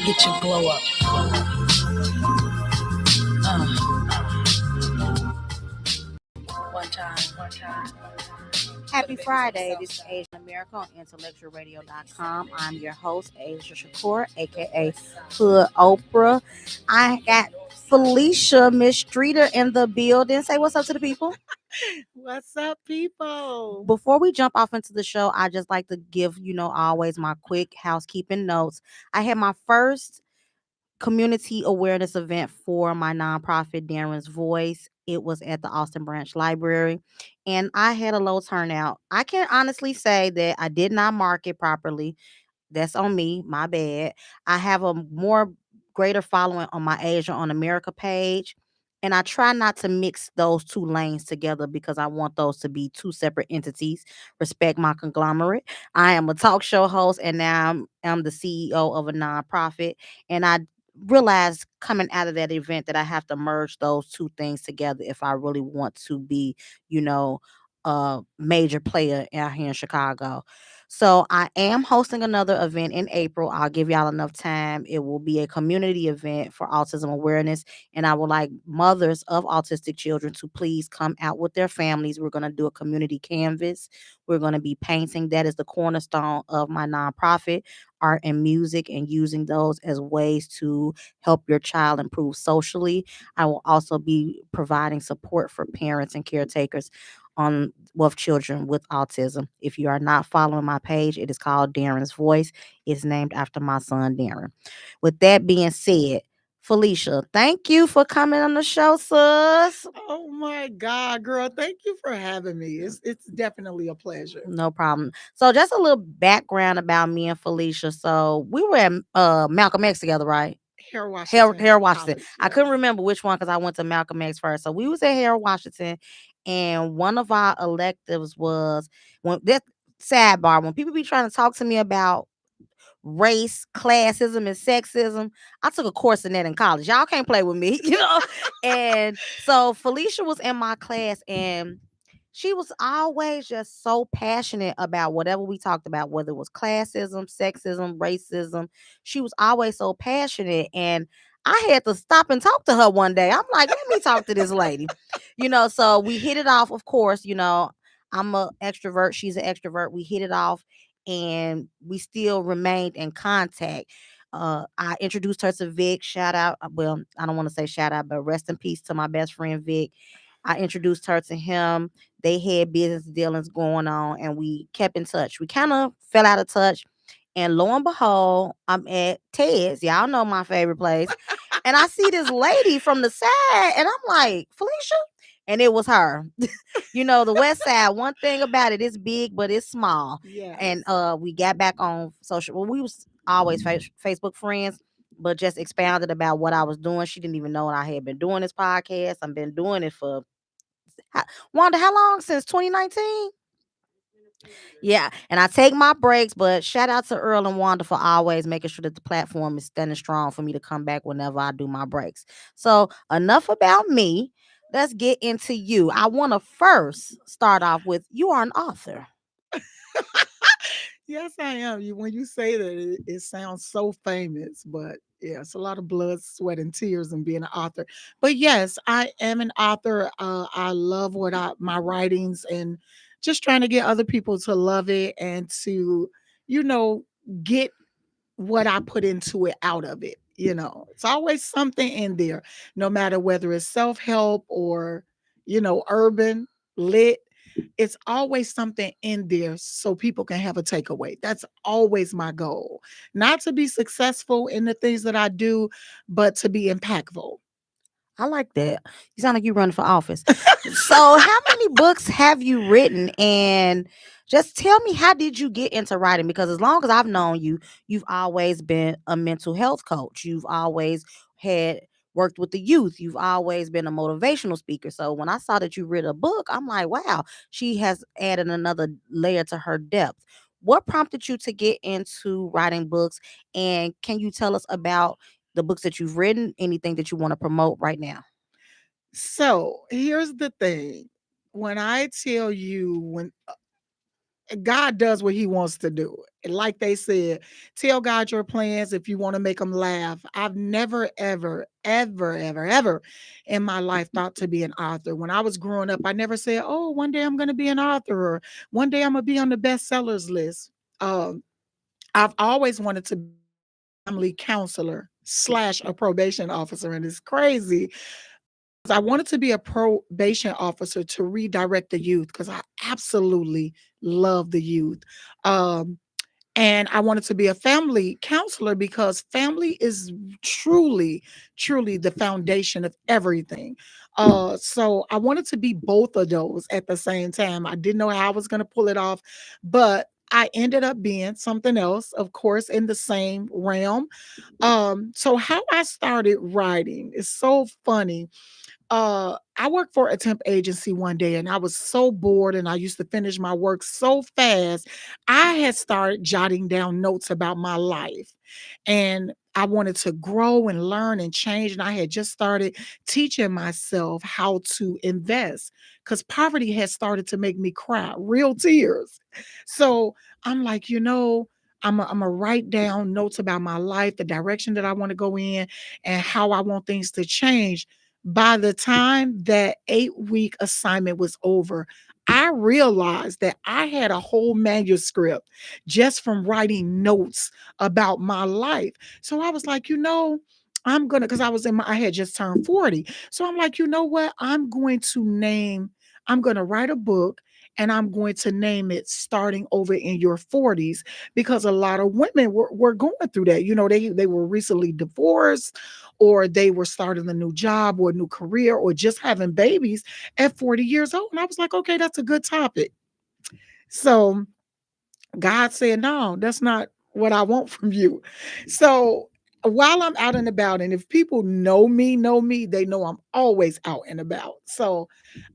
Get your glow up. One time. Happy Friday. This is Asian America on IntellectualRadio.com. I'm your host, Asia Shakur, aka Hood Oprah. I got Felicia Miss Streeter in the building. Say what's up to the people. What's up, people? Before we jump off into the show, I just like to give, always my quick housekeeping notes. I had my first community awareness event for my nonprofit, Darren's Voice. It was at the Austin Branch Library, and I had a low turnout. I can honestly say that I did not market properly. That's on me, my bad. I have a more greater following on my Asia on America page. And I try not to mix those two lanes together because I want those to be two separate entities. Respect my conglomerate. I am a talk show host and now I'm the CEO of a nonprofit. And I realized coming out of that event that I have to merge those two things together if I really want to be, a major player out here in Chicago. So I am hosting another event in April. I'll give y'all enough time. It will be a community event for autism awareness. And I would like mothers of autistic children to please come out with their families. We're going to do a community canvas. We're going to be painting. That is the cornerstone of my nonprofit, art and music, and using those as ways to help your child improve socially. I will also be providing support for parents and caretakers on with children with autism. If you are not following my page, it is called Darren's Voice. It's named after my son Darren. With that being said, Felicia, thank you for coming on the show, sis. Oh my God, girl! Thank you for having me. It's definitely a pleasure. No problem. So just a little background about me and Felicia. So we were at Malcolm X together, right? Harold Washington. Harold Washington. College, I couldn't remember which one because I went to Malcolm X first. So we was at Harold Washington, and one of our electives was when this sidebar. When people be trying to talk to me about race, classism, and sexism, I took a course in that in college. Y'all can't play with me, And so Felicia was in my class, and she was always just so passionate about whatever we talked about, whether it was classism, sexism, racism. She was always so passionate. And I had to stop and talk to her one day. I'm like, let me talk to this lady. So we hit it off, of course. I'm an extrovert. She's an extrovert. We hit it off and we still remained in contact. I introduced her to Vic. Shout out. Well, I don't want to say shout out, but rest in peace to my best friend Vic. I introduced her to him. They had business dealings going on and we kept in touch. We kind of fell out of touch. And lo and behold, I'm at Ted's. Y'all know my favorite place. And I see this lady from the side and I'm like, Felicia? And it was her. The West Side, one thing about it, it's big, but it's small. Yeah. And we got back on social. Well, we was always Facebook friends, but just expounded about what I was doing. She didn't even know I had been doing this podcast. I've been doing it for Wanda, how long? Since 2019? Yeah, and I take my breaks, but shout out to Earl and Wanda for always making sure that the platform is standing strong for me to come back whenever I do my breaks. So enough about me. Let's get into you. I want to first start off with you are an author. Yes, I am. When you say that, it sounds so famous, but yeah, it's a lot of blood, sweat, and tears in being an author. But yes, I am an author. I love my writings and just trying to get other people to love it and to, you know, get what I put into it out of it. It's always something in there, no matter whether it's self help or, urban, lit. It's always something in there so people can have a takeaway. That's always my goal. Not to be successful in the things that I do, but to be impactful. I like that. You sound like you run for office. So, how many books have you written? And just tell me, how did you get into writing? Because as long as I've known you, you've always been a mental health coach. You've always had worked with the youth. You've always been a motivational speaker. So when I saw that you read a book, I'm like, wow, she has added another layer to her depth. What prompted you to get into writing books? And can you tell us about the books that you've written, anything that you want to promote right now? So here's the thing. When I tell you, God does what he wants to do. And like they said, tell God your plans if you want to make them laugh. I've never, ever, ever, ever, ever in my life thought to be an author. When I was growing up, I never said, oh, one day I'm going to be an author or one day I'm going to be on the bestsellers list. Um, I've always wanted to be a family counselor slash a probation officer. And it's crazy. I wanted to be a probation officer to redirect the youth because I absolutely love the youth. Um, and I wanted to be a family counselor because family is truly, truly the foundation of everything. So I wanted to be both of those at the same time. I didn't know how I was going to pull it off, but I ended up being something else, of course, in the same realm. So how I started writing is so funny. I worked for a temp agency one day and I was so bored and I used to finish my work so fast. I had started jotting down notes about my life and I wanted to grow and learn and change. And I had just started teaching myself how to invest because poverty had started to make me cry, real tears. So I'm like, I'm going to write down notes about my life, the direction that I want to go in, and how I want things to change. By the time that 8-week assignment was over, I realized that I had a whole manuscript just from writing notes about my life. So I was like, I'm gonna, because I had just turned 40. So I'm like, you know what? I'm gonna write a book and I'm going to name it Starting Over in Your 40s because a lot of women were going through that. They were recently divorced or they were starting a new job or a new career or just having babies at 40 years old. And I was like, okay, that's a good topic. So God said, no, that's not what I want from you. So while I'm out and about, and if people know me, they know I'm always out and about. So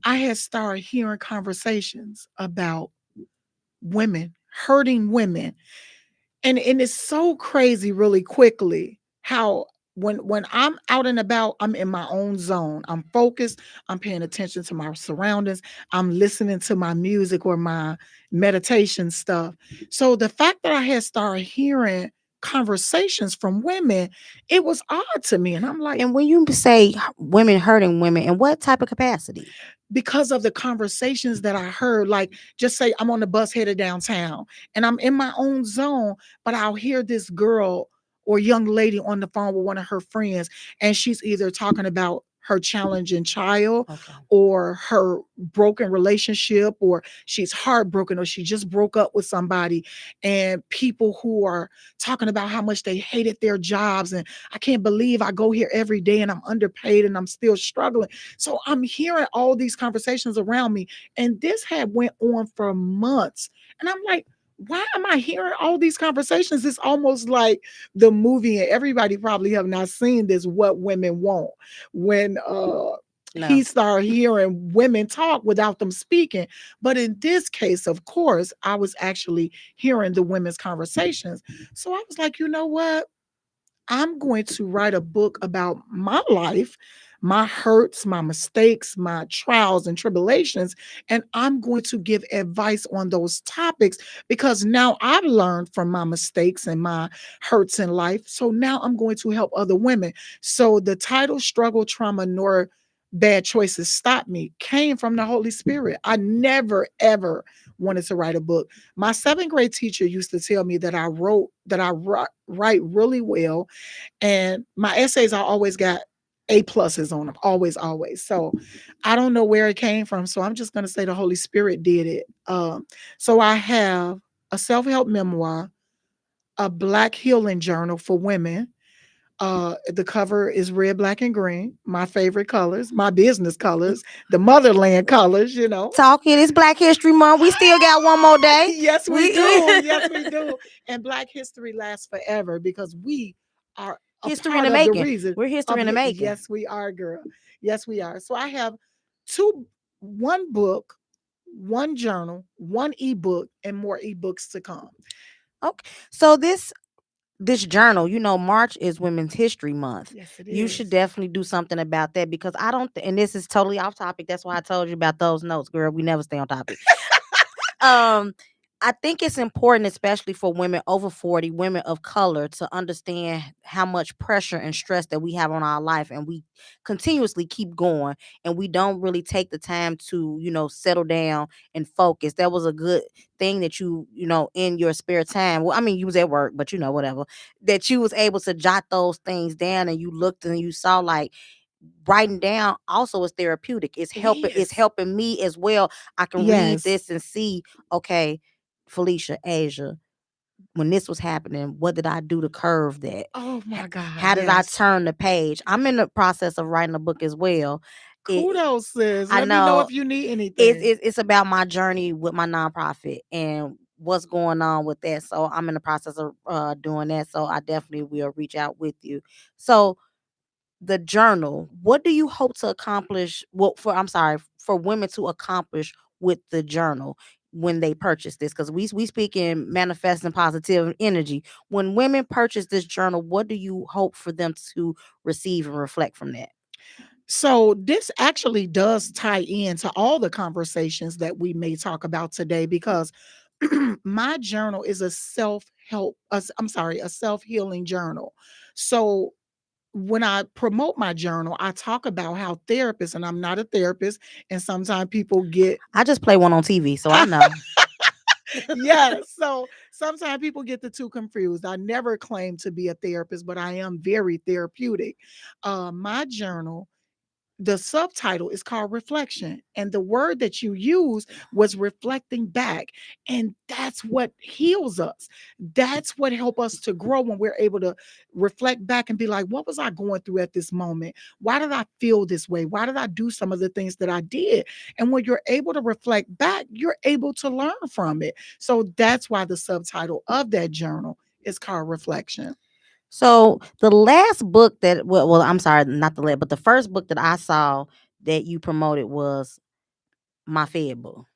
I had started hearing conversations about women, hurting women, and it's so crazy really quickly how when I'm out and about, I'm in my own zone. I'm focused, I'm paying attention to my surroundings, I'm listening to my music or my meditation stuff. So the fact that I had started hearing conversations from women, it was odd to me. And I'm like, And when you say women hurting women, in what type of capacity? because of the conversations that I heard, like just say I'm on the bus headed downtown and I'm in my own zone, but I'll hear this girl or young lady on the phone with one of her friends, and she's either talking about her challenging child Okay. or her broken relationship, or she's heartbroken, or she just broke up with somebody, and people who are talking about how much they hated their jobs and I can't believe I go here every day and I'm underpaid and I'm still struggling. So I'm hearing all these conversations around me, and this had went on for months. And I'm like, why am I hearing all these conversations? It's almost like the movie, and everybody probably have not seen this, What Women Want, when he No. started hearing women talk without them speaking. But in this case, of course, I was actually hearing the women's conversations. So I was like, you know what? I'm going to write a book about my life, my hurts, my mistakes, my trials and tribulations, and I'm going to give advice on those topics because now I've learned from my mistakes and my hurts in life. So now I'm going to help other women. So the title Struggle, Trauma, Nor Bad Choices Stop Me came from the Holy Spirit. I never, ever wanted to write a book. My seventh grade teacher used to tell me that write really well, and my essays, I always got A pluses on them, always, always. So I don't know where it came from. So I'm just going to say the Holy Spirit did it. So I have a self help memoir, a Black healing journal for women. The cover is red, black, and green, my favorite colors, my business colors, the motherland colors, Talking, it's Black History Month. We still got one more day. Yes, we We do. Yes, we do. And Black history lasts forever because we are a history in part the of the making. reason We're history of in the it. making. Yes, we are, girl. Yes, we are. So I have one book, one journal, one ebook, and more ebooks to come. Okay. So this journal, March is Women's History Month. Yes, it You should is. definitely do something about that because I don't and this is totally off topic. That's why I told you about those notes, girl. We never stay on topic. Um I think it's important, especially for women over 40, women of color, to understand how much pressure and stress that we have on our life, and we continuously keep going, and we don't really take the time to, settle down and focus. That was a good thing that in your spare time. Well, I mean, you was at work, but whatever, that you was able to jot those things down, and you looked and you saw like writing down also is therapeutic. It It's is. helping me as well. I can read Yes. this and see, okay, Felicia, Asia, when this was happening, what did I do to curve that? Oh my God. How did I Yes. turn the page? I'm in the process of writing a book as well. It, Kudos, sis. I Let me know know if you need it's, anything. it's it's about my journey with my nonprofit and what's going on with that. So I'm in the process of doing that. So I definitely will reach out with you. So the journal, what do you hope to accomplish, well, for I'm sorry, for women to accomplish with the journal when they purchase this? Because we speak in manifesting positive energy. When women purchase this journal, what do you hope for them to receive and reflect from that? So, this actually does tie into all the conversations that we may talk about today because my journal is a I'm sorry, a self healing journal. So, when I promote my journal, I talk about how therapists, and I'm not a therapist, and sometimes people get I just play one on TV, so I know. yeah. So sometimes people get the two confused. I never claim to be a therapist, but I am very therapeutic. My journal, the subtitle is called reflection, and the word that you use was reflecting back, and that's what heals us. That's what help us to grow when we're able to reflect back and be like, what was I going through at this moment? Why did I feel this way? Why did I do some of the things that I did? And when you're able to reflect back, you're able to learn from it. So that's why the subtitle of that journal is called reflection. So the last book that, well, I'm sorry, not the last, but the first book that I saw that you promoted was my Fed book.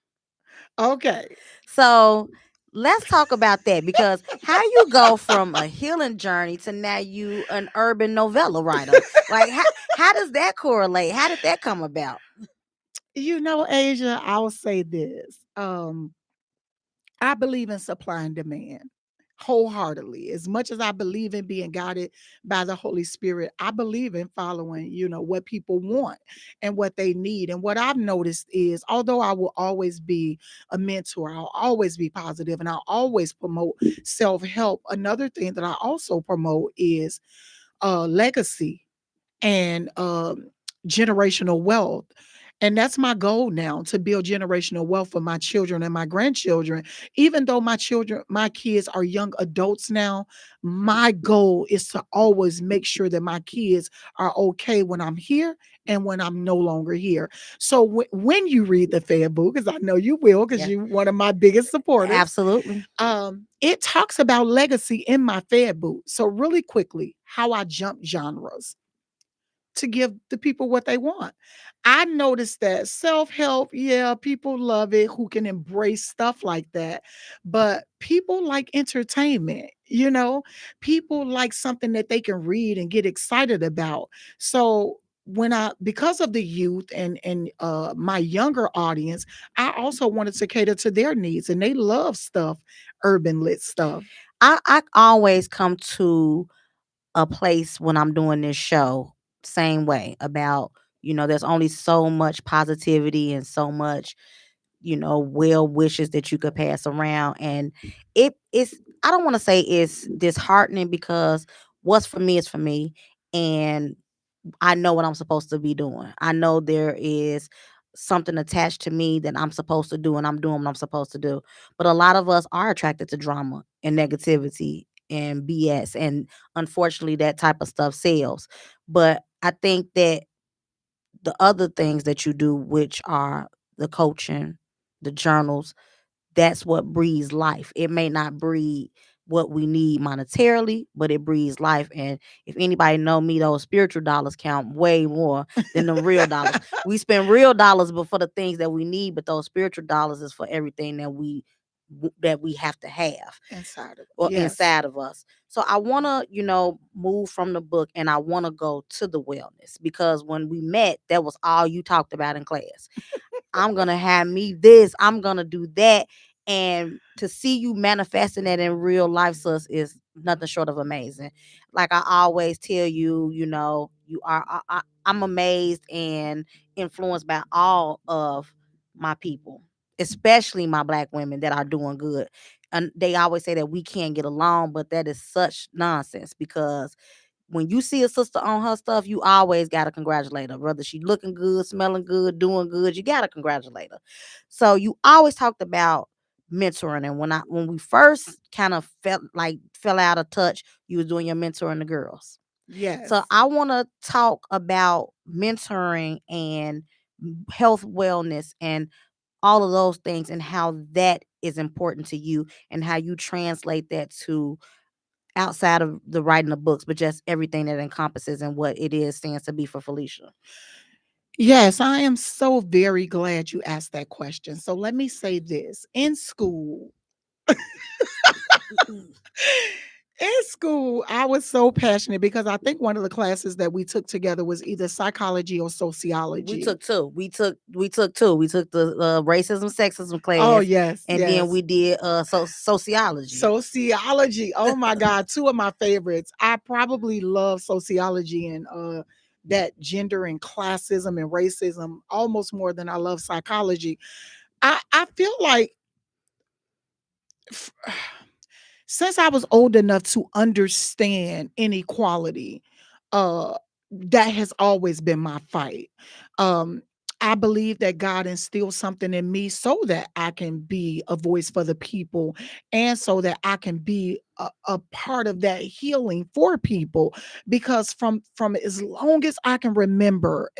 Okay. So let's talk about that, because how you go from a healing journey to now you an urban novella writer? Like how does that correlate? How did that come about? Asia, I'll say this. I believe in supply and demand wholeheartedly. As much as I believe in being guided by the Holy Spirit, I believe in following, what people want and what they need. And what I've noticed is, although I will always be a mentor, I'll always be positive, and I'll always promote self help. Another thing that I also promote is legacy and generational wealth. And that's my goal now, to build generational wealth for my children and my grandchildren. Even though my kids are young adults now, my goal is to always make sure that my kids are okay when I'm here and when I'm no longer here. So when you read the Fair book, because I know you will, because Yeah, you're one of my biggest supporters, absolutely. it talks about legacy in my Fair book. So really quickly, how I jump genres to give the people what they want. I noticed that self help, yeah, people love it who can embrace stuff like that. But people like entertainment, people like something that they can read and get excited about. So, because of the youth and my younger audience, I also wanted to cater to their needs, and they love stuff, urban lit stuff. I always come to a place when I'm doing this show same way about, there's only so much positivity and so much, well wishes that you could pass around. And it's, I don't want to say it's disheartening, because what's for me is for me. And I know what I'm supposed to be doing. I know there is something attached to me that I'm supposed to do, and I'm doing what I'm supposed to do. But a lot of us are attracted to drama and negativity and BS. And unfortunately, that type of stuff sells. But I think that the other things that you do, which are the coaching, the journals, that's what breeds life. It may not breed what we need monetarily, but it breeds life. And if anybody know me, those spiritual dollars count way more than the real dollars. We spend real dollars but for the things that we need, but those spiritual dollars is for everything that we have to have Inside of or yes. inside of us. So I want to, move from the book, and I want to go to the wellness, because when we met, that was all you talked about in class. I'm going to have me this, I'm going to do that. And to see you manifesting that in real life, sis, is nothing short of amazing. Like I always tell you, you are. I'm amazed and influenced by all of my people, especially my black women that are doing good. And they always say that we can't get along, but that is such nonsense, because when you see a sister on her stuff, you always gotta congratulate her. Whether she looking good, smelling good, doing good, you gotta congratulate her. So you always talked about mentoring, and when we first kind of fell out of touch, you was doing your mentoring the girls. So Yes. I want to talk about mentoring and health, wellness, and all of those things, and how that is important to you, and how you translate that to outside of the writing of books, but just everything that encompasses and what it is stands to be for Felicia. Yes, I am so very glad you asked that question. So let me say this. In school, I was so passionate because I think one of the classes that we took together was either psychology or We sociology. took two. We took two. We took the racism, sexism Oh, class, yes, and then yes. we did sociology. Sociology. Oh my God, two of my favorites. I probably love sociology and that gender and classism and racism almost more than I love psychology. I feel like f- since I was old enough to understand inequality, uh, that has always been my fight. Um, I believe that God instilled something in me so that I can be a voice for the people and so that I can be a part of that healing for people. Because from as long as I can remember,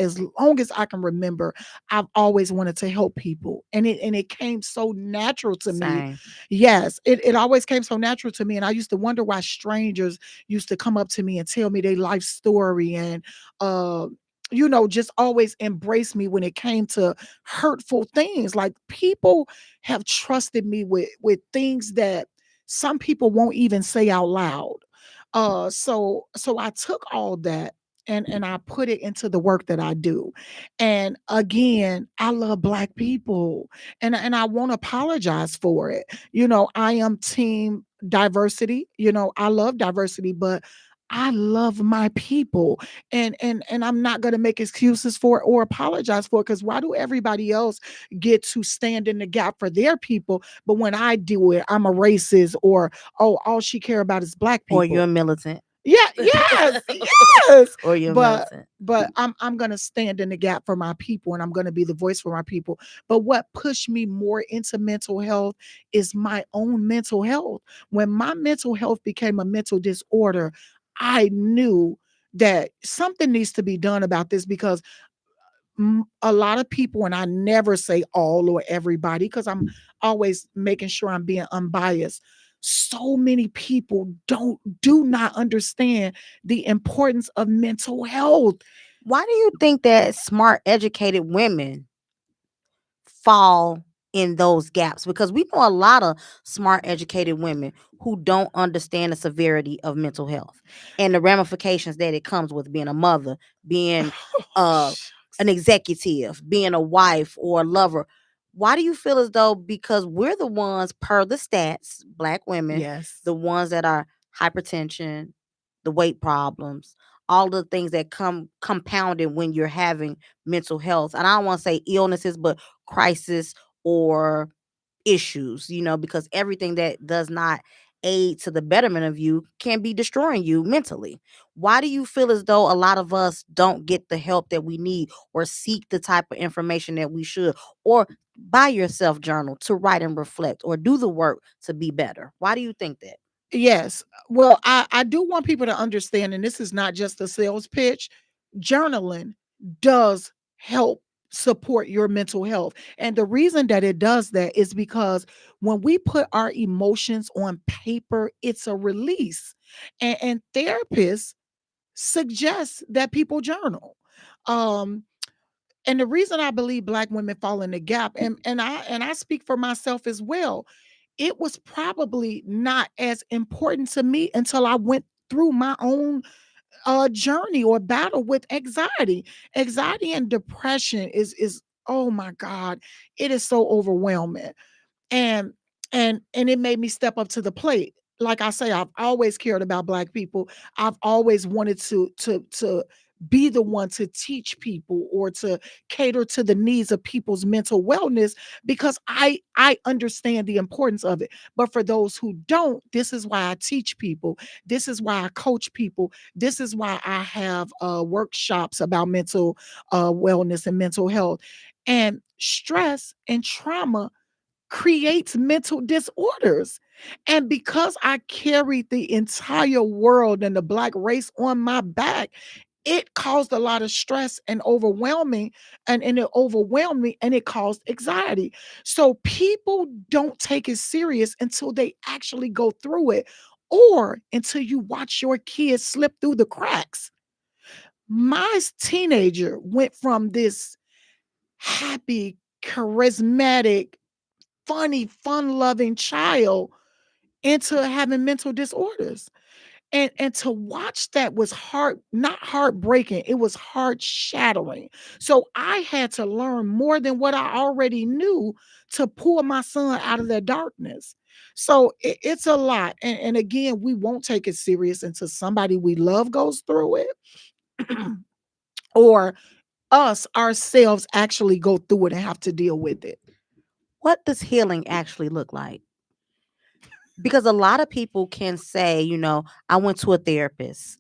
I've always wanted to help people. And it came so natural to me. Same. Yes, it always came so natural to me, and I used to wonder why strangers used to come up to me and tell me their life story and, uh, just always embrace me when it came to hurtful things. Like, people have trusted me with things that some people won't even say out loud. So I took all that and I put it into the work that I do. And again, I love Black people and I won't apologize for it. I am team diversity. I love diversity, but I love my people, and I'm not going to make excuses for it or apologize for it, because why do everybody else get to stand in the gap for their people, but when I do it, I'm a racist, or oh, all she care about is Black Or you're people. a militant. Yeah, yes, yes. Or you're a But militant. but I'm gonna stand in the gap for my people and I'm gonna be the voice for my people. But what pushed me more into mental health is my own mental health. When my mental health became a mental disorder, I knew that something needs to be done about this, because a lot of people, and I never say all or everybody because I'm always making sure I'm being unbiased. So many people do not understand the importance of mental health. Why do you think that smart, educated women fall in those gaps? Because we know a lot of smart, educated women who don't understand the severity of mental health and the ramifications that it comes with being a mother, being Oh, uh, an shucks. executive, being a wife or a lover. Why do you feel as though, because we're the ones, per the stats, Black women, Yes. the ones that are hypertension, the weight problems, all the things that come compounded when you're having mental health, and I don't want to say illnesses, but crisis or issues, because everything that does not aid to the betterment of you can be destroying you mentally. Why do you feel as though a lot of us don't get the help that we need, or seek the type of information that we should, or buy yourself journal to write and reflect, or do the work to be better? Why do you think that? Yes. Well, I do want people to understand, and this is not just a sales pitch. Journaling does help support your mental health. And the reason that it does that is because when we put our emotions on paper, it's a release. And therapists suggest that people journal. Um, and the reason I believe Black women fall in the gap, and I speak for myself as well, it was probably not as important to me until I went through my own journey or battle with anxiety. Anxiety and depression is oh my God, it is so overwhelming. And and it made me step up to the plate. Like I say, I've always cared about Black people. I've always wanted to be the one to teach people or to cater to the needs of people's mental wellness, because I understand the importance of it. But for those who don't, this is why I teach people. This is why I coach people. This is why I have workshops about mental wellness and mental health. And stress and trauma creates mental disorders. And because I carried the entire world and the Black race on my back, it caused a lot of stress and overwhelming, and it overwhelmed me and it caused anxiety. So people don't take it serious until they actually go through it, or until you watch your kids slip through the cracks. My teenager went from this happy, charismatic, funny, fun-loving child into having mental disorders. And to watch that was not heartbreaking, it was heart shattering. So I had to learn more than what I already knew to pull my son out of that darkness. So it's a lot. And again, we won't take it serious until somebody we love goes through it, or us ourselves actually go through it and have to deal with it. What does healing actually look like? Because a lot of people can say, I went to a therapist,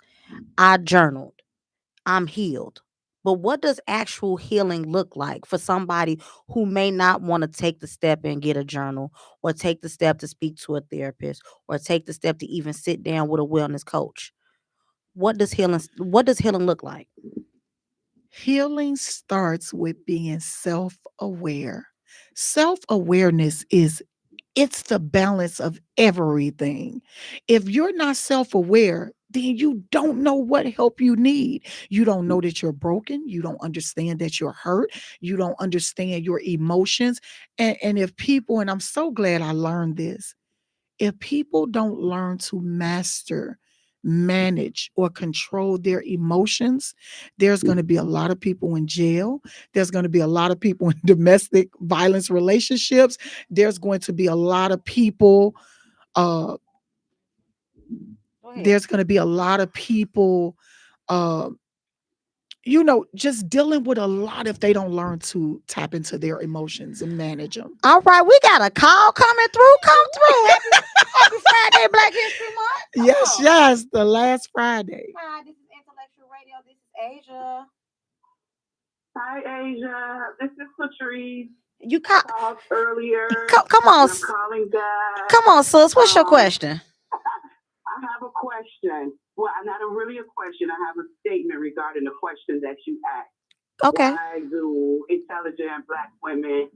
I journaled, I'm healed. But what does actual healing look like for somebody who may not want to take the step and get a journal, or take the step to speak to a therapist, or take the step to even sit down with a wellness coach? What does healing look like? Healing starts with being self-aware. Self-awareness is it's the balance of everything. If you're not self-aware, then you don't know what help you need. You don't know that you're broken. You don't understand that you're hurt. You don't understand your emotions. And if people, and I'm so glad I learned this, if people don't learn to master, manage, or control their emotions, there's going to be a lot of people in jail. There's going to be a lot of people in domestic violence relationships. There's going to be a lot of people, uh, Go ahead. there's going to be a lot of people, uh, just dealing with a lot if they don't learn to tap into their emotions and manage them. All right, we got a call coming through. Come through. Happy Friday, Black History Month. Come Yes, on. yes, the last Friday. Hi, this is Intellectual Radio. This is Asia. Hi, Asia. This is Patrice. You I call, called earlier, come on, and I'm calling back. come on, sis. What's your Um, question? I have a question. Well, not really a question. I have a statement regarding the question that you asked. Okay. Why do intelligent Black women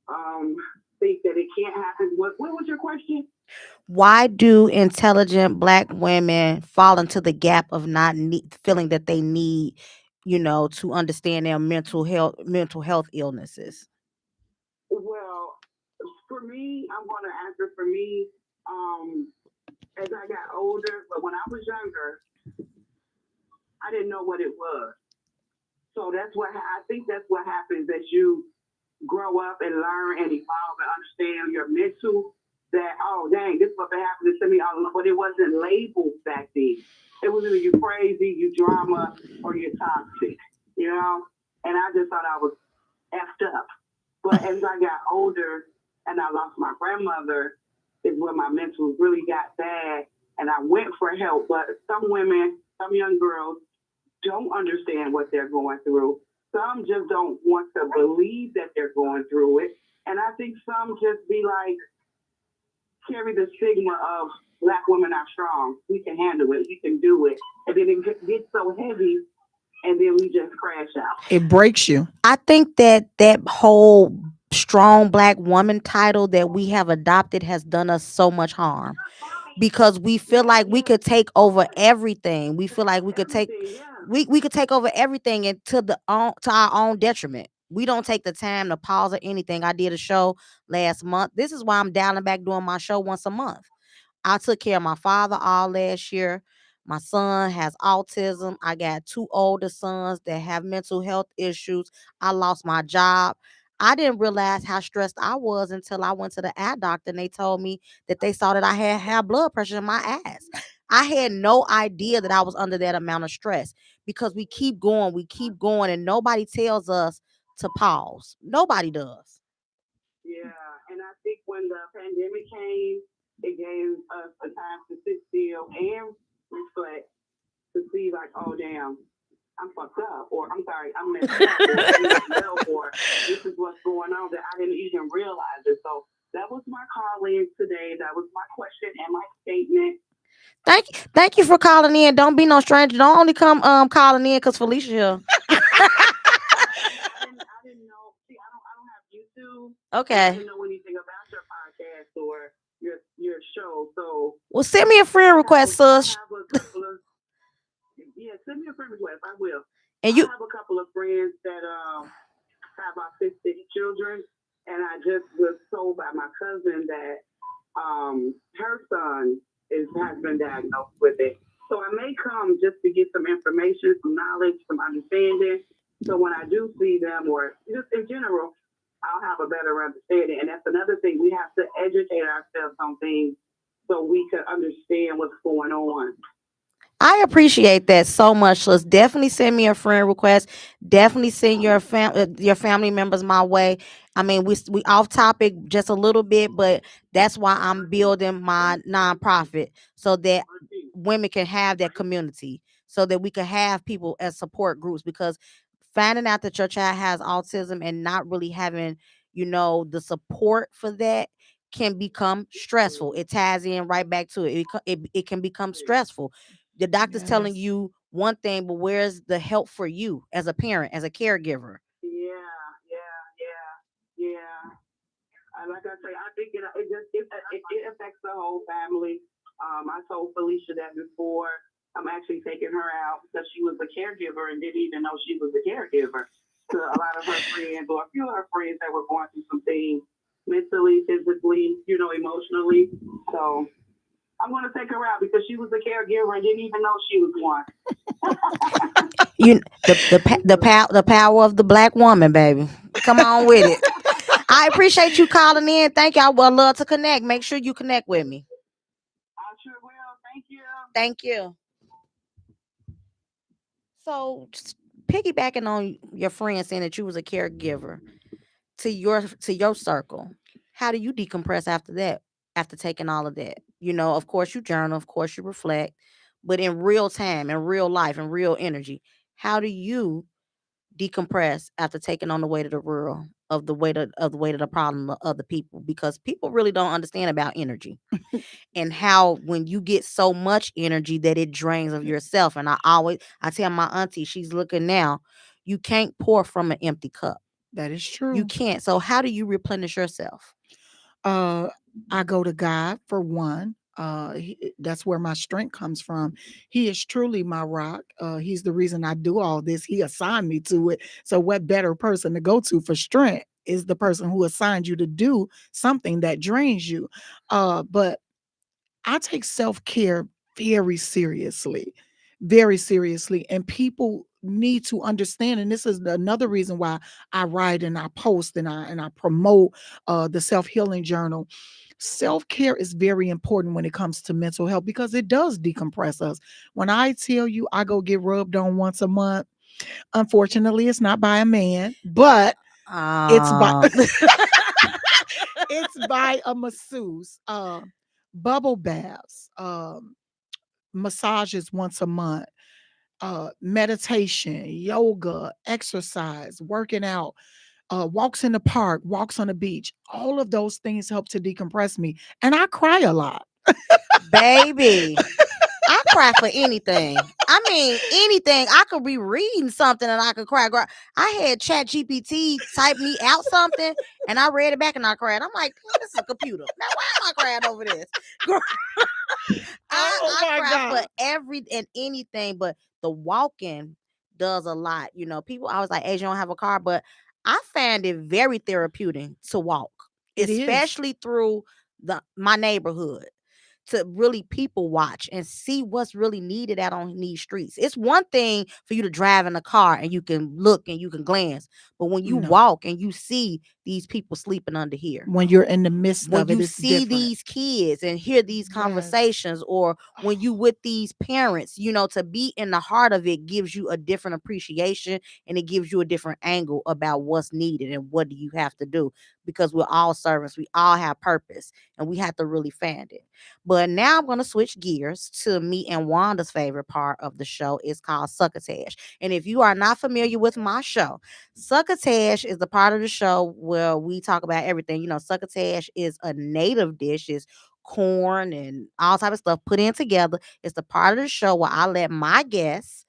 um, think that it can't happen? What was your question? Why do intelligent Black women fall into the gap of not feeling that they need, to understand their mental health illnesses? Well, for me, I'm going to answer for me. Um, as I got older, but when I was younger, I didn't know what it was. So I think that's what happens as you grow up and learn and evolve and understand your mental. That, oh dang, this is what been happening to me all along, but it wasn't labeled back then. It was either you crazy, you drama, or you're toxic, you know. And I just thought I was effed up. But as I got older and I lost my grandmother, is when my mental really got bad, and I went for help. But some women, some young girls, don't understand what they're going through. Some just don't want to believe that they're going through it. And I think some just be like, carry the stigma of Black women are strong. We can handle it. We can do it. And then it gets so heavy, and then we just crash out. It breaks you. I think that whole strong Black woman title that we have adopted has done us so much harm, because we feel Yeah, like we yeah. could take over everything. We feel like we could take Everything, yeah. we could take over everything, and to our own detriment. We don't take the time to pause or anything. I did a show last month. This is why I'm dialing back doing my show once a month. I took care of my father all last year. My son has autism. I got two older sons that have mental health issues. I lost my job. I didn't realize how stressed I was until I went to the eye doctor and they told me that they saw that I had high blood pressure in my eyes. I had no idea that I was under that amount of stress because we keep going, and nobody tells us to pause. Nobody does. Yeah, and I think when the pandemic came, it gave us a time to sit still and reflect to see like, oh damn, I'm fucked up, or I'm sorry, I'm messed up, or I'm not well, or this is what's going on that I didn't even realize it. So that was my call in today. That was my question and my statement. Thank you for calling in. Don't be no stranger. Don't only come calling in because Felicia here. I didn't know. See, I don't have YouTube, and I Okay. didn't know anything about your podcast or your show. So Well, send me a friend request, I sus. have a couple of yeah. Send me a friend request. I will. And I you have a couple of friends that have autistic children, and I just was told by my cousin that her son has been diagnosed with it. So I may come just to get some information, some knowledge, some understanding. So when I do see them, or just in general, I'll have a better understanding. And that's another thing, we have to educate ourselves on things so we can understand what's going on. I appreciate that so much. So definitely send me a friend request. Definitely send your family members my way. I mean, we off topic just a little bit, but that's why I'm building my nonprofit so that women can have that community, so that we can have people as support groups. Because finding out that your child has autism and not really having, the support for that can become stressful. It ties in right back to it. It can become stressful. The doctor's telling Yes. you one thing, but where's the help for you as a parent, as a caregiver? Yeah. Like I say, I think it affects the whole family. I told Felicia that before. I'm actually taking her out because she was a caregiver and didn't even know she was a caregiver to a lot of her friends, or a few of her friends that were going through some things mentally, physically, emotionally. So I'm going to take her out because she was a caregiver and didn't even know she was one. The power of the black woman, baby. Come on with it. I appreciate you calling in. Thank you. I would love to connect. Make sure you connect with me. I sure will. Thank you. Thank you. So, just piggybacking on your friend saying that you was a caregiver to your circle, how do you decompress after that? After taking all of that, of course you journal, of course you reflect, but in real time, in real life, in real energy, how do you decompress after taking on the weight of the world, of the weight of the problem of other people? Because people really don't understand about energy, and how when you get so much energy that it drains of yourself. And I tell my auntie, she's looking now, you can't pour from an empty cup. That is You true. can't. So how do you replenish yourself? Uh, I go to God for one. That's where my strength comes from. He is truly my rock. He's the reason I do all this. He assigned me to it. So, what better person to go to for strength is the person who assigned you to do something that drains you. But I take self care very seriously, very seriously. And people need to understand. And this is another reason why I write and I post and I promote the self healing journal. Self care is very important when it comes to mental health because it does decompress us. When I tell you I go get rubbed on once a month, unfortunately, it's not by a man, but it's by Um, it's by a masseuse. Bubble baths, massages once a month, meditation, yoga, exercise, working out, walks in the park, walks on the beach. All of those things help to decompress me. And I cry a lot. baby, I cry for anything. I mean, anything. I could be reading something and I could cry. Girl, I had Chat GPT type me out something and I read it back and I cried. I'm like, "Damn, this is a computer. Now, why am I crying over this?" Girl, I, Oh I my cry for God. every and anything, but the walking does a lot. People, I was like, "Hey, you don't have a car," but I find it very therapeutic to walk, It is. especially through my neighborhood. to really people watch and see what's really needed out on these streets. It's one thing for you to drive in a car and you can look and you can glance, but when you No. walk and you see these people sleeping under here, When you're in the midst when of it, you it's see different. these kids and hear these Yes. conversations, or when you with these parents, to be in the heart of it gives you a different appreciation, and it gives you a different angle about what's needed and what do you have to do, because we're all servants, we all have purpose, and we have to really find it. But now I'm going to switch gears to me and Wanda's favorite part of the show. It's called Succotash. And if you are not familiar with my show, Succotash is the part of the show where we talk about everything. Succotash is a native dish. It's corn and all type of stuff put in together. It's the part of the show where I let my guests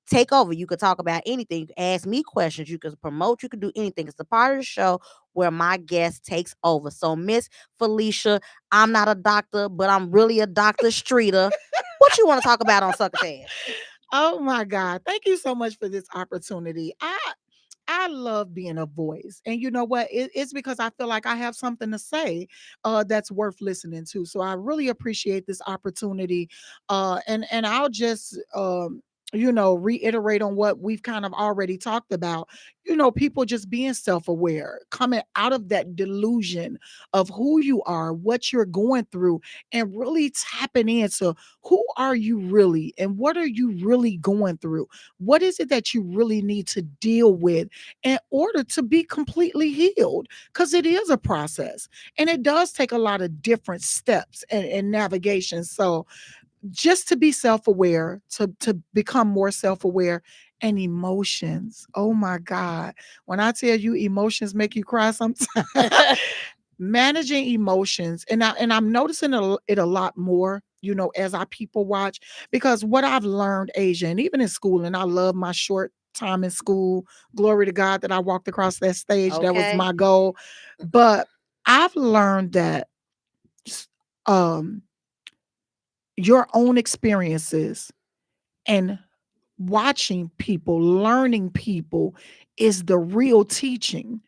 take over. You could talk about anything. You can ask me questions. You can promote. You can do anything. It's the part of the show where my guest takes over. So, Miss Felicia, I'm not a doctor, but I'm really a Dr. Streeter. What you want to talk about on Succotash? Oh my God. Thank you so much for this opportunity. I love being a voice. And you know what? It's because I feel like I have something to say that's worth listening to. So I really appreciate this opportunity. And I'll just reiterate on what we've kind of already talked about. People just being self-aware, coming out of that delusion of who you are, what you're going through, and really tapping into who are you really and what are you really going through? What is it that you really need to deal with in order to be completely healed? Because it is a process and it does take a lot of different steps and navigation. So just to be self-aware, to become more self-aware, and emotions. Oh my God. When I tell you emotions make you cry sometimes, managing emotions, and I'm noticing it a lot more, as I people watch, because what I've learned, Asia, and even in school, and I love my short time in school. Glory to God that I walked across that stage. That was Okay. my goal. But I've learned that s- um your own experiences and watching people, learning people is the real teaching.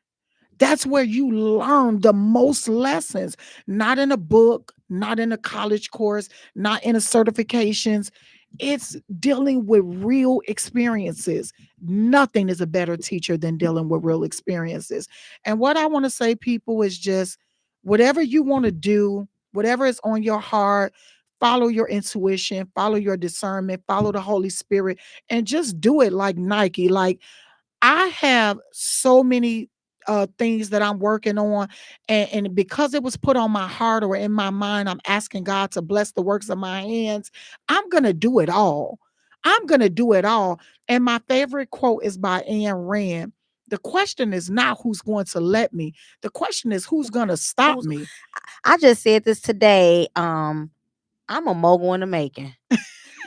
That's where you learn the most lessons, not in a book, not in a college course, not in a certifications. It's dealing with real experiences. Nothing is a better teacher than dealing with real experiences. And what I want to say, people, is just whatever you want to do, whatever is on your heart, follow your intuition, follow your discernment, follow the Holy Spirit, and just do it like Nike. Like, I have so many things that I'm working on, and because it was put on my heart or in my mind, I'm asking God to bless the works of my hands. I'm gonna do it all. I'm gonna do it all. And my favorite quote is by Ayn Rand. The question is not who's going to let me. The question is who's gonna stop Who's me. I just said this today. I'm a mogul in the making.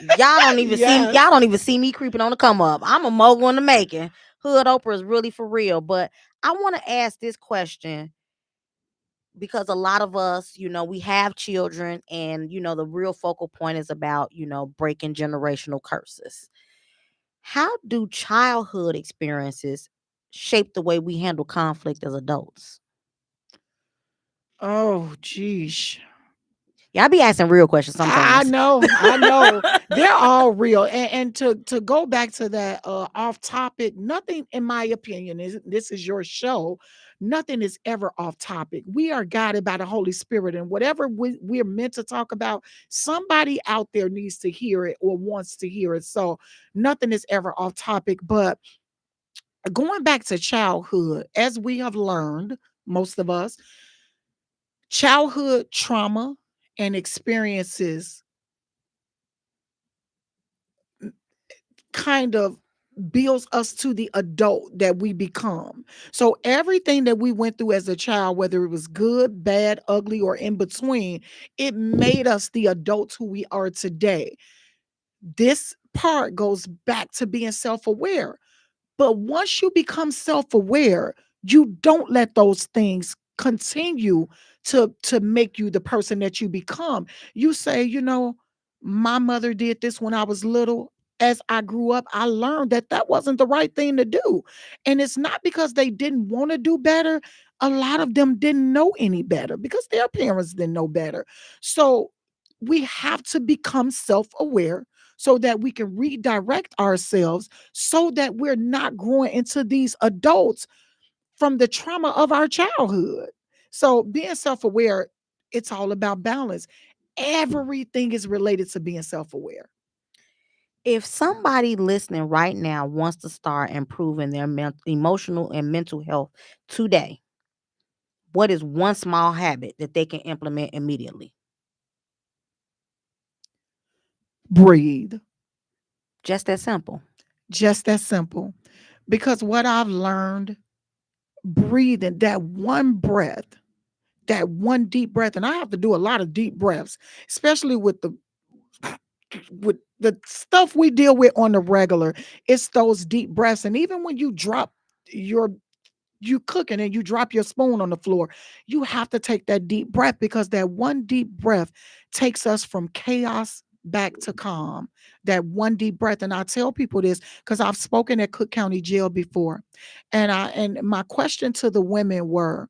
Yes. Y'all don't even see me creeping on the come up. I'm a mogul in the making. Hood Oprah is really for real. But I want to ask this question because a lot of us, we have children, and the real focal point is about, breaking generational curses. How do childhood experiences shape the way we handle conflict as adults? Oh, geez. Yeah, I be asking real questions I sometimes. know, I know. They're all real. And to go back to that off topic, nothing, in my opinion, is this is your show. Nothing is ever off topic. We are guided by the Holy Spirit, and whatever we're meant to talk about, somebody out there needs to hear it or wants to hear it. So nothing is ever off topic. But going back to childhood, as we have learned, most of us, childhood trauma and experiences kind of builds us to the adult that we become. So everything that we went through as a child, whether it was good, bad, ugly, or in between, it made us the adults who we are today. This part goes back to being self-aware. But once you become self-aware, you don't let those things continue to make you the person that you become. You say, my mother did this when I was little. As I grew up, I learned that that wasn't the right thing to do. And it's not because they didn't want to do better. A lot of them didn't know any better because their parents didn't know better. So we have to become self-aware so that we can redirect ourselves so that we're not growing into these adults from the trauma of our childhood. So being self-aware, it's all about balance. Everything is related to being self-aware. If somebody listening right now wants to start improving their emotional and mental health today, what is one small habit that they can implement immediately? Breathe. Just that simple. Just that simple. Because what I've learned, breathing, that one breath, that one deep breath, and I have to do a lot of deep breaths, especially with the stuff we deal with on the regular. It's those deep breaths. And even when you drop your you cooking and you drop your spoon on the floor, you have to take that deep breath, because that one deep breath takes us from chaos back to calm. That one deep breath. And I tell people this because I've spoken at Cook County Jail before. And my question to the women were,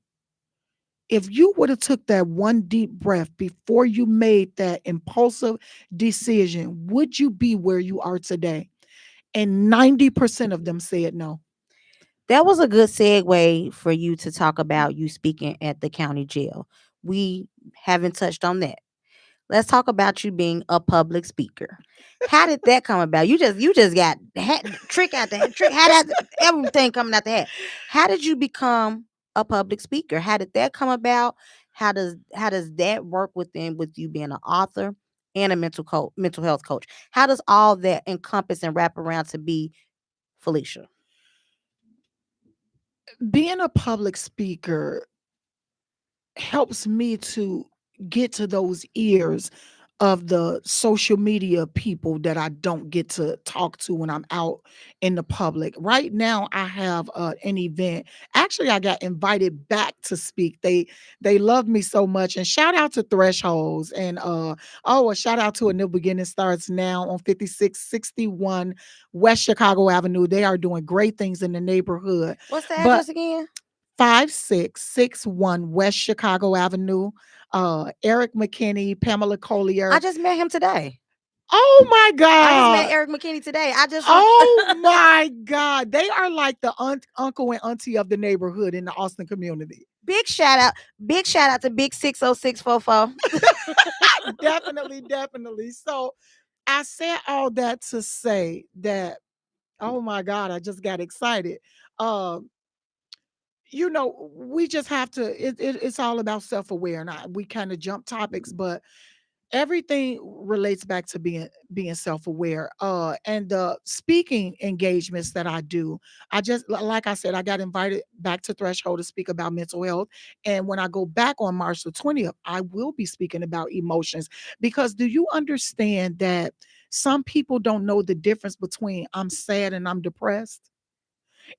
if you would have took that one deep breath before you made that impulsive decision, would you be where you are today? And 90% of them said no. That was a good segue for you to talk about you speaking at the county jail. We haven't touched on that. Let's talk about you being a public speaker. How did that come about? You just got trick out the hat, trick had that everything coming out the hat. How did you become a public speaker? How did that come about? How does that work with you being an author and a mental health coach? How does all that encompass and wrap around to be Felicia? Being a public speaker helps me to get to those ears of the social media people that I don't get to talk to when I'm out in the public. Right now, I have an event. Actually, I got invited back to speak. They love me so much. And shout out to Thresholds and a shout out to A New Beginning Starts Now on 5661 West Chicago Avenue. They are doing great things in the neighborhood. What's the But address again? 5661 West Chicago Avenue. Eric McKinney, Pamela I Collier. just met him today. Oh my I just met God. Eric McKinney today. I just was Oh my God. They are like the uncle and auntie of the neighborhood in the Austin community. big shout out to Big 60644. Definitely, definitely. So I said all that to say that, oh my God, I just got excited. Um, we just have to, it's all about self-aware. And we kind of jump topics, but everything relates back to being self-aware. And the speaking engagements that I do, like I said, I got invited back to Threshold to speak about mental health. And when I go back on March the 20th, I will be speaking about emotions. Because do you understand that some people don't know the difference between I'm sad and I'm depressed?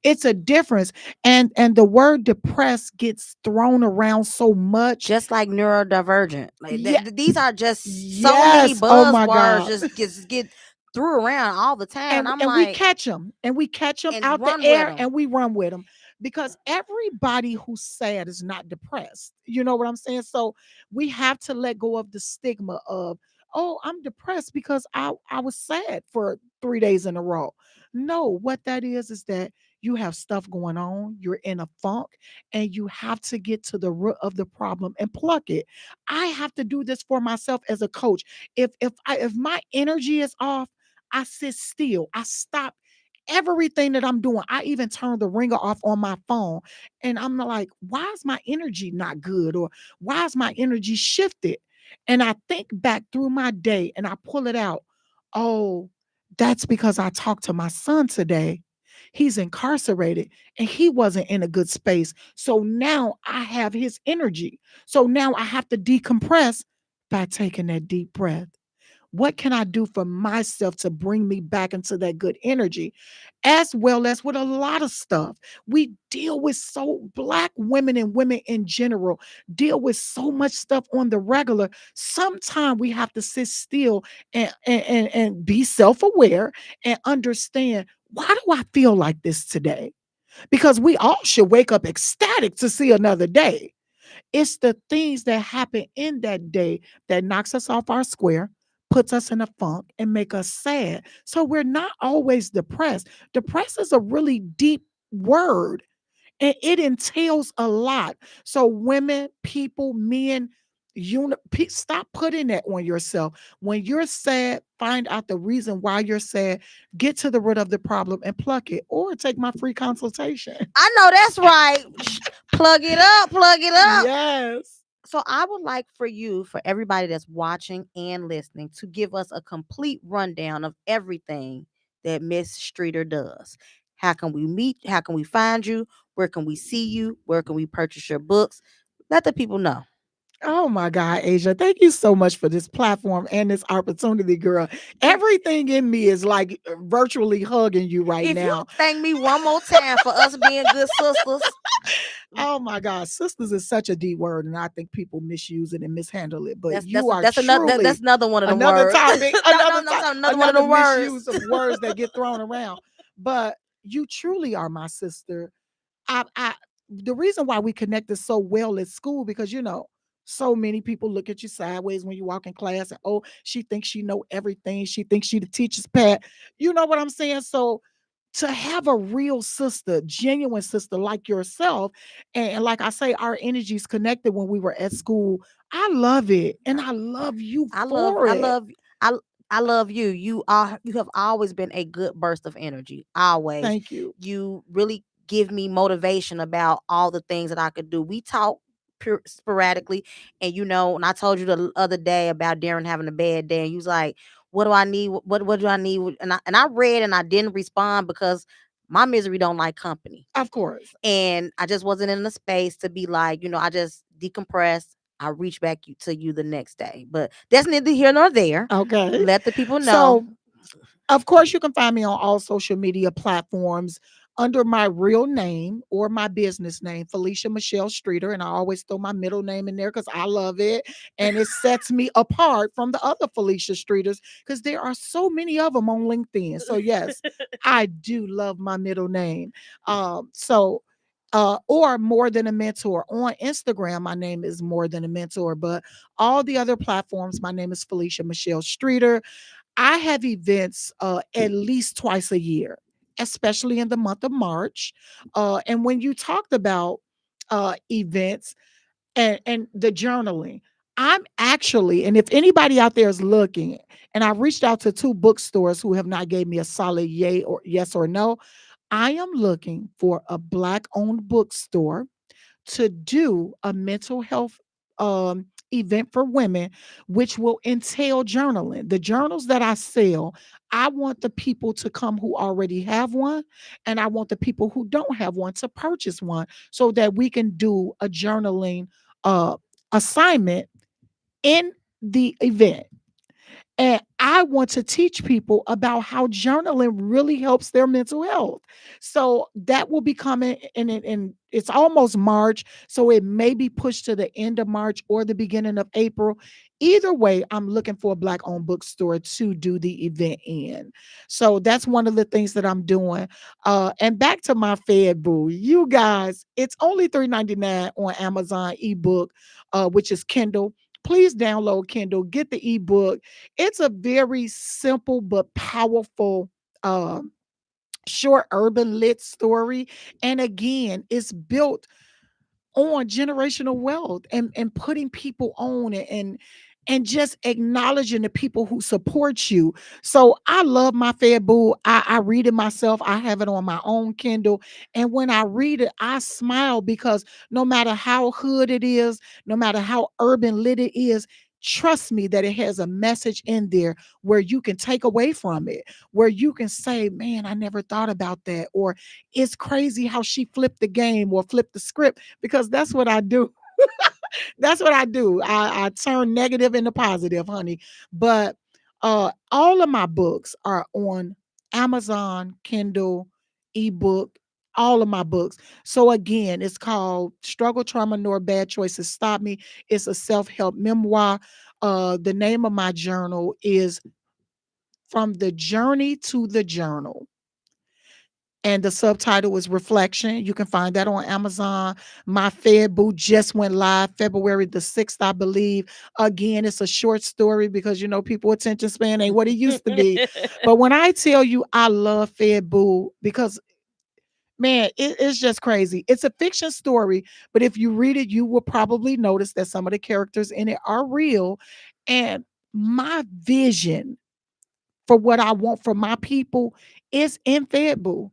It's a difference. And the word depressed gets thrown around so much. Just like neurodivergent. Like Yeah. these are just so many Yes. Oh my buzzwords God. just get threw around all the time. And and I'm and we like, catch them, and we catch them and out the run with air, them. and we run with them, because everybody who's sad is not depressed. You know what I'm saying? So we have to let go of the stigma of, oh, I'm depressed because I was sad for 3 days in a row. No, what that is that you have stuff going on, you're in a funk, and you have to get to the root of the problem and pluck it. I have to do this for myself as a coach. If my energy is off, I sit still. I stop everything that I'm doing. I even turn the ringer off on my phone. And I'm like, why is my energy not good? Or why is my energy shifted? And I think back through my day and I pull it out. Oh, that's because I talked to my son today. He's incarcerated and he wasn't in a good space. So now I have his energy. So now I have to decompress by taking that deep breath. What can I do for myself to bring me back into that good energy? As well as with a lot of stuff. We deal with Black women and women in general deal with so much stuff on the regular. Sometimes we have to sit still and be self-aware and understand, why do I feel like this today? Because we all should wake up ecstatic to see another day. It's the things that happen in that day that knocks us off our square, puts us in a funk, and make us sad. So we're not always depressed. Depressed is a really deep word, and it entails a lot. So women, people, men, stop putting that on yourself. When you're sad, find out the reason why you're sad, get to the root of the problem and pluck it, or take my free consultation. I know that's right. Plug it up, plug it up. Yes. So I would like for you, for everybody that's watching and listening, to give us a complete rundown of everything that Miss Streeter does. How can we meet? How can we find you? Where can we see you? Where can we purchase your books? Let the people know. Oh my God, Asia, thank you so much for this platform and this opportunity, girl. Everything in me is like virtually hugging you right If you now. thank me one more time for us being good sisters, Oh my God, sisters is such a deep word, and I think people misuse it and mishandle it. But that's you that's are that's another truly that's another one of them another words. topic, Another one of another them words. misuse of words that get thrown around. But you truly are my sister. I the reason why we connected so well at school, because so many people look at you sideways when you walk in class, and oh, she thinks she know everything. She thinks she the teacher's pet. You know what I'm saying? So to have a real sister, genuine sister like yourself, and like I say, our energies connected when we were at school. I love it, and I love you I love, for I it. love, I, I love you. You have always been a good burst of energy. Always, Thank you. you really give me motivation about all the things that I could do. We talk sporadically, and when I told you the other day about Darren having a bad day, and you was like, "What do I need? What do I need?" And I read and I didn't respond because my misery don't like company. Of course. And I just wasn't in the space to be like, I just decompressed. I reach back to you the next day, but that's neither here nor there. Okay. Let the people know. So of course, you can find me on all social media platforms under my real name or my business name, Felicia Michelle Streeter. And I always throw my middle name in there because I love it. And it sets me apart from the other Felicia Streeters because there are so many of them on LinkedIn. So, yes, I do love my middle name. Or More Than a Mentor. On Instagram, my name is More Than a Mentor. But all the other platforms, my name is Felicia Michelle Streeter. I have events at least twice a year, especially in the month of March. And when you talked about events and the journaling, I'm actually, and if anybody out there is looking, and I reached out to two bookstores who have not gave me a solid yay or yes or no, I am looking for a Black owned bookstore to do a mental health event for women, which will entail journaling. The journals that I sell, I want the people to come who already have one, and I want the people who don't have one to purchase one so that we can do a journaling uh, assignment in the event. And I want to teach people about how journaling really helps their mental health. So that will be coming, and it's almost March. So it may be pushed to the end of March or the beginning of April. Either way, I'm looking for a Black owned bookstore to do the event in. So that's one of the things that I'm doing. And back to my Fed Boo, you guys, it's only $3.99 on Amazon ebook, which is Kindle. Please download Kindle, get the ebook. It's a very simple but powerful short urban lit story. And again, it's built on generational wealth and putting people on it and just acknowledging the people who support you. So I love my Fed Boo. I read it myself. I have it on my own Kindle. And when I read it, I smile because no matter how hood it is, no matter how urban lit it is, trust me that it has a message in there where you can take away from it, where you can say, man, I never thought about that. Or it's crazy how she flipped the game or flipped the script, because that's what I do. That's what I do. I turn negative into positive, honey. But all of my books are on Amazon, Kindle, ebook, all of my books. So again, it's called Struggle, Trauma, Nor Bad Choices Stop Me. It's a self-help memoir. The name of my journal is From the Journey to the Journal. and the subtitle is Reflection. You can find that on Amazon. My Fed Boo just went live February the 6th, I believe. Again, it's a short story because, people attention span ain't what it used to be. But when I tell you I love Fed Boo, because man, it's just crazy. It's a fiction story, but if you read it, you will probably notice that some of the characters in it are real. And my vision for what I want for my people is in Fedboo.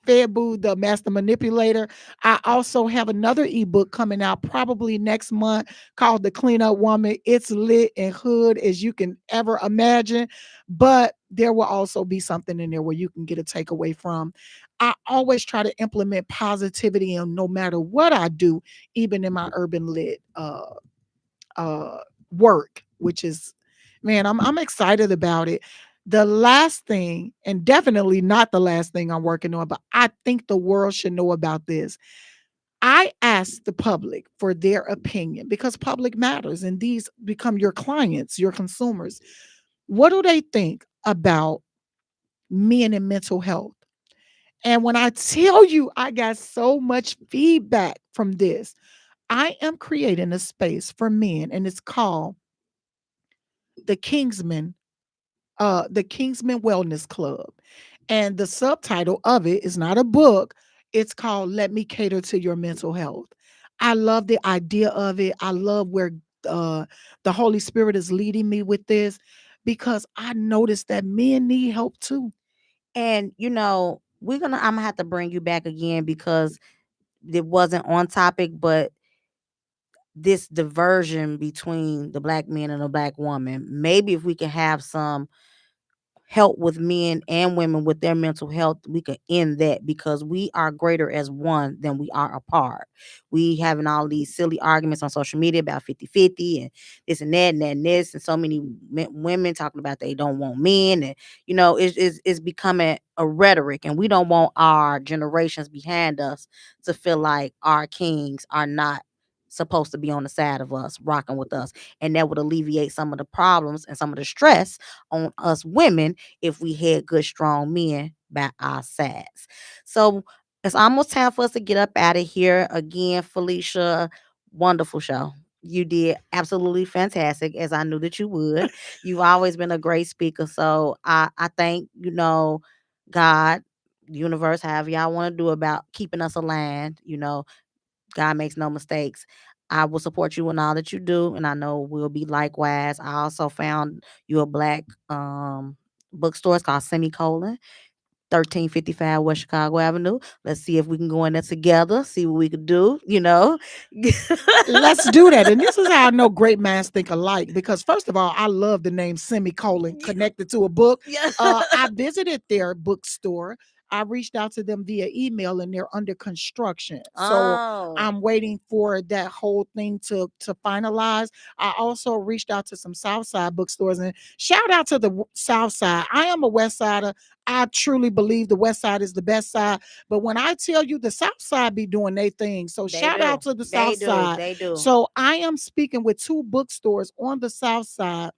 Fedboo, the master manipulator. I also have another ebook coming out probably next month called The Cleanup Woman. It's lit and hood as you can ever imagine, but there will also be something in there where you can get a takeaway from. I always try to implement positivity in no matter what I do, even in my urban lit uh work, which is, man, I'm excited about it. The last thing, and definitely not the last thing I'm working on, but I think the world should know about this. I ask the public for their opinion because public matters and these become your clients, your consumers. What do they think about men and mental health? And when I tell you I got so much feedback from this, I am creating a space for men, and it's called the Kingsman, the Kingsman Wellness Club. And the subtitle of it is not a book. It's called Let Me Cater to Your Mental Health. I love the idea of it. I love where uh, the Holy Spirit is leading me with this because I noticed that men need help too. And I'm gonna have to bring you back again because it wasn't on topic, but this diversion between the black man and the black woman. Maybe if we can have some help with men and women with their mental health, we can end that because we are greater as one than we are apart. We having all these silly arguments on social media about 50-50 and this and that and that and this, and so many women talking about they don't want men, and it's becoming a rhetoric, and we don't want our generations behind us to feel like our kings are not supposed to be on the side of us, rocking with us, and that would alleviate some of the problems and some of the stress on us women if we had good, strong men by our sides. So it's almost time for us to get up out of here. Again, Felicia, wonderful show. You did absolutely fantastic, as I knew that you would. You've always been a great speaker. So I thank, God, universe, however y'all want to do about keeping us aligned. God makes no mistakes. I will support you in all that you do, and I know we'll be likewise. I also found you a black bookstore. It's called Semicolon, 1355 West Chicago Avenue. Let's see if we can go in there together, see what we could do. Let's do that. And this is how I know great minds think alike. Because first of all, I love the name semicolon connected to a book. Yeah. I visited their bookstore. I reached out to them via email and they're under construction. So Oh, I'm waiting for that whole thing to finalize. I also reached out to some South Side bookstores, and shout out to the South Side. I am a West Sider. I truly believe the West Side is the best side. But when I tell you the South Side be doing their thing, so they shout out do. to the They South do. Side. They do. So I am speaking with two bookstores on the South Side,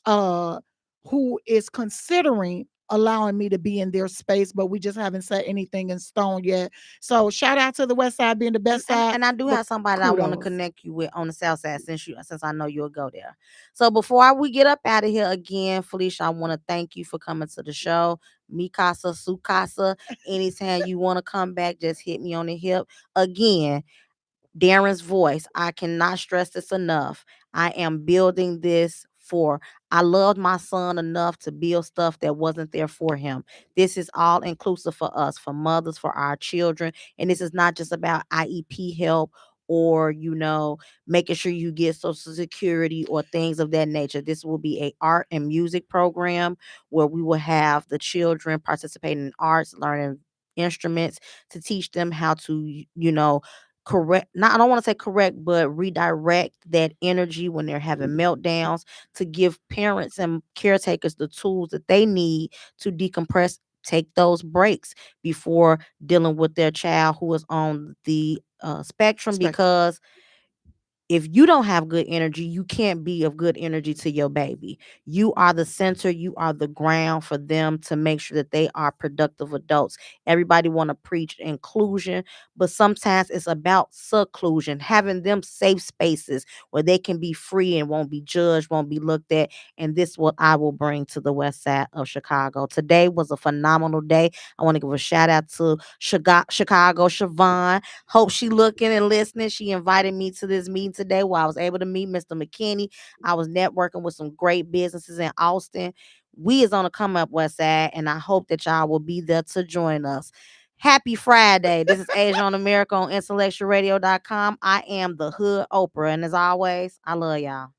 uh, who is considering allowing me to be in their space, but we just haven't set anything in stone yet. So shout out to the West Side being the and, best and, side, and I do but have somebody that I want to kudos. connect you with on the south side since I know you'll go there. So before we get up out of here again, Felicia, I want to thank you for coming to the show. Mikasa Sukasa. Anytime you want to come back, just hit me on the hip. Again, Darren's voice. I cannot stress this enough. I am building this for. I loved my son enough to build stuff that wasn't there for him. This is all inclusive for us, for mothers, for our children. And this is not just about IEP help or, making sure you get social security or things of that nature. This will be a art and music program where we will have the children participating in arts, learning instruments to teach them how to, correct, not, I don't want to say correct, but redirect that energy when they're having meltdowns, to give parents and caretakers the tools that they need to decompress, take those breaks before dealing with their child who is on the spectrum, Spectrum. because if you don't have good energy, you can't be of good energy to your baby. You are the center, you are the ground for them to make sure that they are productive adults. Everybody want to preach inclusion, but sometimes it's about seclusion, having them safe spaces where they can be free and won't be judged, won't be looked at. And this what I will bring to the west side of Chicago. Today was a phenomenal day. I want to give a shout out to Chicago Siobhan. Hope she looking and listening. She invited me to this meeting today where I was able to meet Mr. McKinney. I was networking with some great businesses in Austin. We is on the come up west side, and I hope that y'all will be there to join us. Happy Friday. This is Asia on America on IntellectualRadio.com. I am the Hood Oprah. And as always, I love y'all.